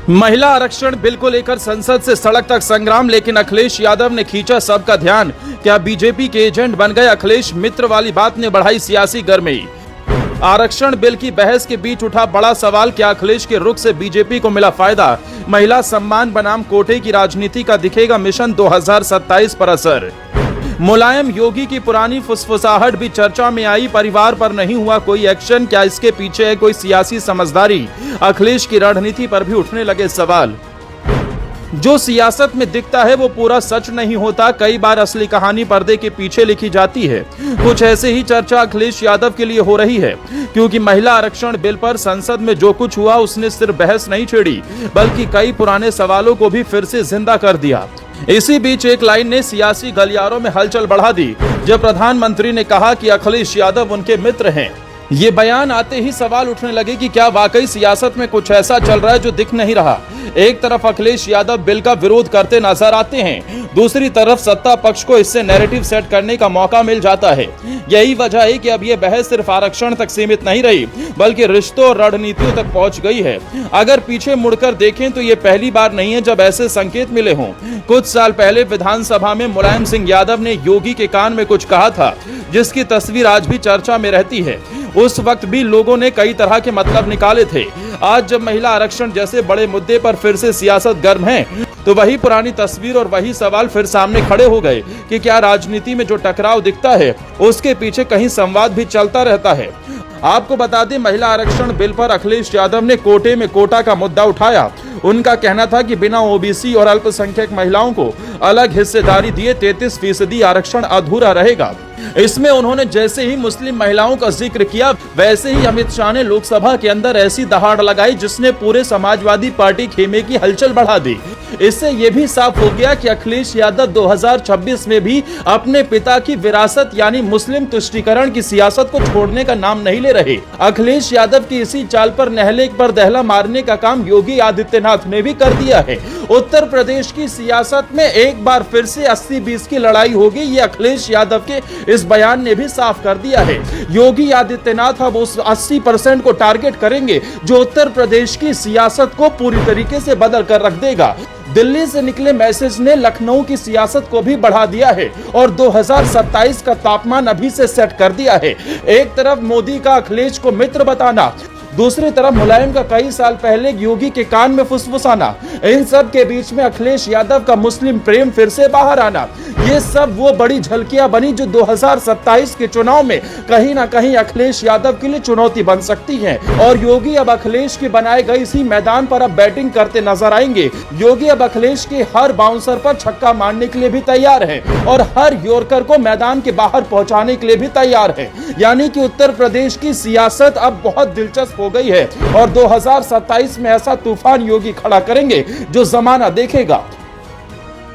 महिला आरक्षण बिल को लेकर संसद से सड़क तक संग्राम, लेकिन अखिलेश यादव ने खींचा सबका ध्यान। क्या बीजेपी के एजेंट बन गए अखिलेश मित्र वाली बात ने बढ़ाई सियासी गर्मी। आरक्षण बिल की बहस के बीच उठा बड़ा सवाल, क्या अखिलेश के रुख से बीजेपी को मिला फायदा। महिला सम्मान बनाम कोटे की राजनीति का दिखेगा मिशन 2027 पर असर। मुलायम योगी की पुरानी फुसफुसाहट भी चर्चा में आई, परिवार पर नहीं हुआ कोई एक्शन, क्या इसके पीछे है कोई सियासी समझदारी। अखिलेश की रणनीति पर भी उठने लगे सवाल। जो सियासत में दिखता है वो पूरा सच नहीं होता, कई बार असली कहानी पर्दे के पीछे लिखी जाती है। कुछ ऐसे ही चर्चा अखिलेश यादव के लिए हो रही है, क्योंकि महिला आरक्षण बिल पर संसद में जो कुछ हुआ उसने सिर्फ बहस नहीं छेड़ी, बल्कि कई पुराने सवालों को भी फिर से जिंदा कर दिया। इसी बीच एक लाइन ने सियासी गलियारों में हलचल बढ़ा दी, जब प्रधानमंत्री ने कहा कि अखिलेश यादव उनके मित्र हैं। ये बयान आते ही सवाल उठने लगे कि क्या वाकई सियासत में कुछ ऐसा चल रहा है जो दिख नहीं रहा। एक तरफ अखिलेश यादव बिल का विरोध करते नजर आते हैं, दूसरी तरफ सत्ता पक्ष को इससे नैरेटिव सेट करने का मौका मिल जाता है। यही वजह है कि अब ये बहस सिर्फ आरक्षण तक सीमित नहीं रही, बल्कि रिश्तों और रणनीतियों तक पहुंच गई है। अगर पीछे मुड़कर देखें तो ये पहली बार नहीं है जब ऐसे संकेत मिले हों। कुछ साल पहले विधानसभा में मुलायम सिंह यादव ने योगी के कान में कुछ कहा था, जिसकी तस्वीर आज भी चर्चा में रहती है। उस वक्त भी लोगों ने कई तरह के मतलब निकाले थे। आज जब महिला आरक्षण जैसे बड़े मुद्दे पर फिर से सियासत गर्म है, तो वही पुरानी तस्वीर और वही सवाल फिर सामने खड़े हो गए कि क्या राजनीति में जो टकराव दिखता है उसके पीछे कहीं संवाद भी चलता रहता है। आपको बता दें, महिला आरक्षण बिल पर अखिलेश यादव ने कोटे में कोटा का मुद्दा उठाया। उनका कहना था कि बिना ओबीसी और अल्पसंख्यक महिलाओं को अलग हिस्सेदारी दिए 33% आरक्षण अधूरा रहेगा। इसमें उन्होंने जैसे ही मुस्लिम महिलाओं का जिक्र किया, वैसे ही अमित शाह ने लोकसभा के अंदर ऐसी दहाड़ लगाई जिसने पूरे समाजवादी पार्टी खेमे की हलचल बढ़ा दी। इससे यह भी साफ हो गया कि अखिलेश यादव 2026 में भी अपने पिता की विरासत यानी मुस्लिम तुष्टीकरण की सियासत को छोड़ने का नाम नहीं ले रहे। अखिलेश यादव की इसी चाल पर नहले पर दहला मारने का काम योगी आदित्यनाथ ने भी कर दिया है। उत्तर प्रदेश की सियासत में एक बार फिर से 80-20 की लड़ाई होगी, ये अखिलेश यादव के इस बयान ने भी साफ कर दिया है। योगी आदित्यनाथ अब उस 80% को टारगेट करेंगे जो उत्तर प्रदेश की सियासत को पूरी तरीके से बदल कर रख देगा। दिल्ली से निकले मैसेज ने लखनऊ की सियासत को भी बढ़ा दिया है और 2027 का तापमान अभी से सेट कर दिया है। एक तरफ मोदी का अखिलेश को मित्र बताना, दूसरी तरफ मुलायम का कई साल पहले योगी के कान में फुसफुसाना, इन सब के बीच में अखिलेश यादव का मुस्लिम प्रेम फिर से बाहर आना, ये सब वो बड़ी झलकियां बनी जो 2027 के चुनाव में कहीं ना कहीं अखिलेश यादव के लिए चुनौती बन सकती हैं। और योगी अब अखिलेश के बनाए गए इसी मैदान पर अब बैटिंग करते नजर आएंगे। योगी अब अखिलेश के हर बाउंसर पर छक्का मारने के लिए भी तैयार है और हर यॉर्कर को मैदान के बाहर पहुंचाने के लिए भी तैयार है। यानी कि उत्तर प्रदेश की सियासत अब बहुत दिलचस्प हो गई है और 2027 में ऐसा तूफान योगी खड़ा करेंगे जो जमाना देखेगा।